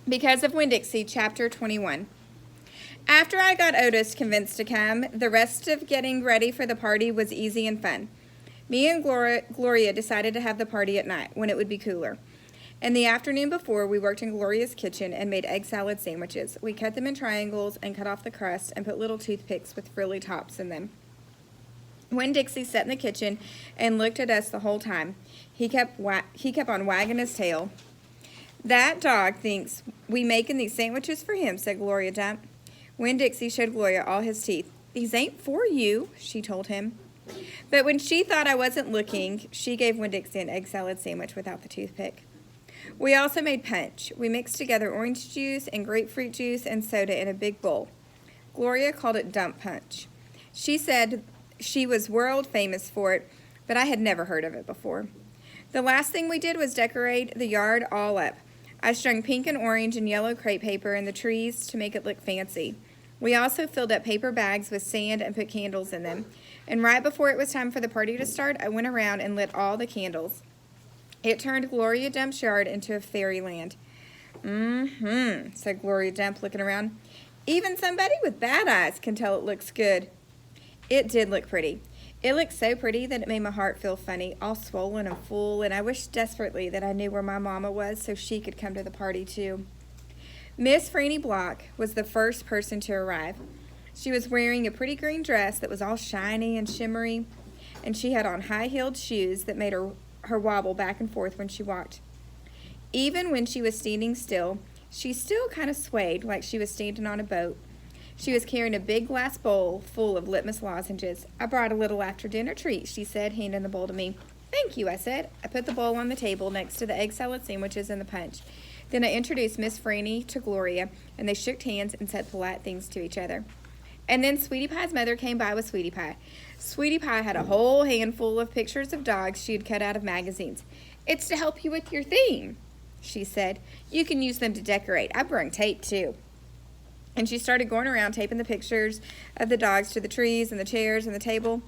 Because of Winn Dixie, Chapter 21. After I got Otis convinced to come, the rest of getting ready for the party was easy and fun. Me and Gloria decided to have the party at night, when it would be cooler. And the afternoon before, we worked in Gloria's kitchen and made egg salad sandwiches. We cut them in triangles and cut off the crust and put little toothpicks with frilly tops in them. Winn Dixie sat in the kitchen and looked at us the whole time. He kept on wagging his tail. "That dog thinks we making these sandwiches for him," said Gloria Dump. Winn Dixie showed Gloria all his teeth. "These ain't for you," she told him. But when she thought I wasn't looking, she gave Winn Dixie an egg salad sandwich without the toothpick. We also made punch. We mixed together orange juice and grapefruit juice and soda in a big bowl. Gloria called it dump punch. She said she was world famous for it, but I had never heard of it before. The last thing we did was decorate the yard all up. I strung pink and orange and yellow crepe paper in the trees to make it look fancy. We also filled up paper bags with sand and put candles in them. And right before it was time for the party to start, I went around and lit all the candles. It turned Gloria Dump's yard into a fairyland. Said Gloria Dump, looking around. "Even somebody with bad eyes can tell it looks good." It did look pretty. It looked so pretty that it made my heart feel funny, all swollen and full, and I wished desperately that I knew where my mama was so she could come to the party too. Miss Franny Block was the first person to arrive. She was wearing a pretty green dress that was all shiny and shimmery, and she had on high-heeled shoes that made her wobble back and forth when she walked. Even when she was standing still, she still kind of swayed like she was standing on a boat. She was carrying a big glass bowl full of litmus lozenges. "I brought a little after-dinner treat," she said, handing the bowl to me. "Thank you," I said. I put the bowl on the table next to the egg salad sandwiches and the punch. Then I introduced Miss Franny to Gloria, and they shook hands and said polite things to each other. And then Sweetie Pie's mother came by with Sweetie Pie. Sweetie Pie had a whole handful of pictures of dogs she had cut out of magazines. "It's to help you with your theme," she said. "You can use them to decorate. I brung tape, too." And she started going around taping the pictures of the dogs to the trees and the chairs and the table.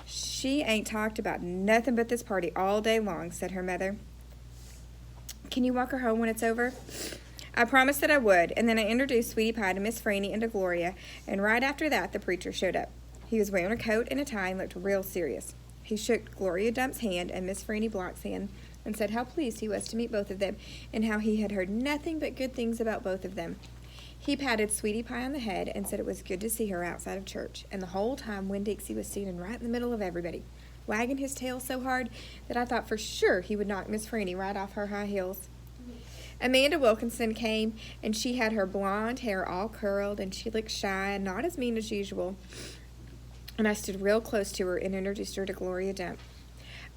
"She ain't talked about nothing but this party all day long," said her mother. "Can you walk her home when it's over?" I promised that I would, and then I introduced Sweetie Pie to Miss Franny and to Gloria, and right after that the preacher showed up. He was wearing a coat and a tie and looked real serious. He shook Gloria Dump's hand and Miss Franny Block's hand and said how pleased he was to meet both of them and how he had heard nothing but good things about both of them. He patted Sweetie Pie on the head and said it was good to see her outside of church, and the whole time Winn Dixie was standing right in the middle of everybody, wagging his tail so hard that I thought for sure he would knock Miss Franny right off her high heels. Amanda Wilkinson came, and she had her blonde hair all curled, and she looked shy and not as mean as usual. And I stood real close to her and introduced her to Gloria Dump.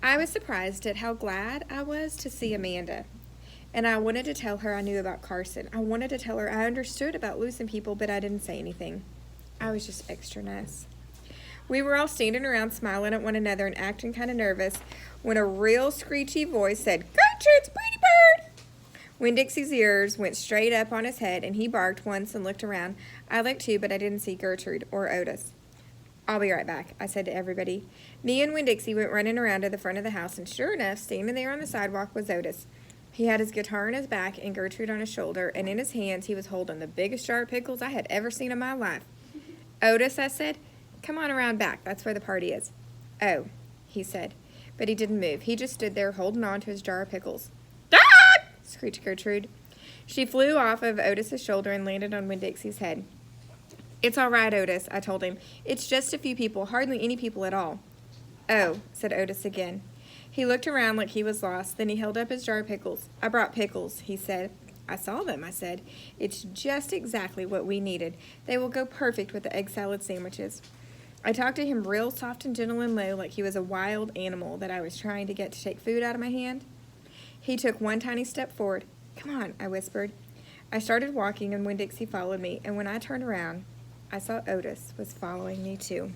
I was surprised at how glad I was to see Amanda. And I wanted to tell her I knew about Carson. I wanted to tell her I understood about losing people, but I didn't say anything. I was just extra nice. We were all standing around smiling at one another and acting kind of nervous when a real screechy voice said, "Gertrude's pretty bird!" Winn Dixie's ears went straight up on his head, and he barked once and looked around. I looked too, but I didn't see Gertrude or Otis. "I'll be right back," I said to everybody. Me and Winn Dixie went running around to the front of the house, and sure enough, standing there on the sidewalk was Otis. He had his guitar on his back and Gertrude on his shoulder, and in his hands he was holding the biggest jar of pickles I had ever seen in my life. "Otis," I said, "come on around back. That's where the party is." "Oh," he said, but he didn't move. He just stood there holding on to his jar of pickles. "Dog!" screeched Gertrude. She flew off of Otis's shoulder and landed on Winn Dixie's head. "It's all right, Otis," I told him. "It's just a few people, hardly any people at all." "Oh," said Otis again. He looked around like he was lost, then he held up his jar of pickles. "I brought pickles," he said. "I saw them," I said. "It's just exactly what we needed. They will go perfect with the egg salad sandwiches." I talked to him real soft and gentle and low like he was a wild animal that I was trying to get to take food out of my hand. He took one tiny step forward. "Come on," I whispered. I started walking and Winn Dixie followed me, and when I turned around, I saw Otis was following me too.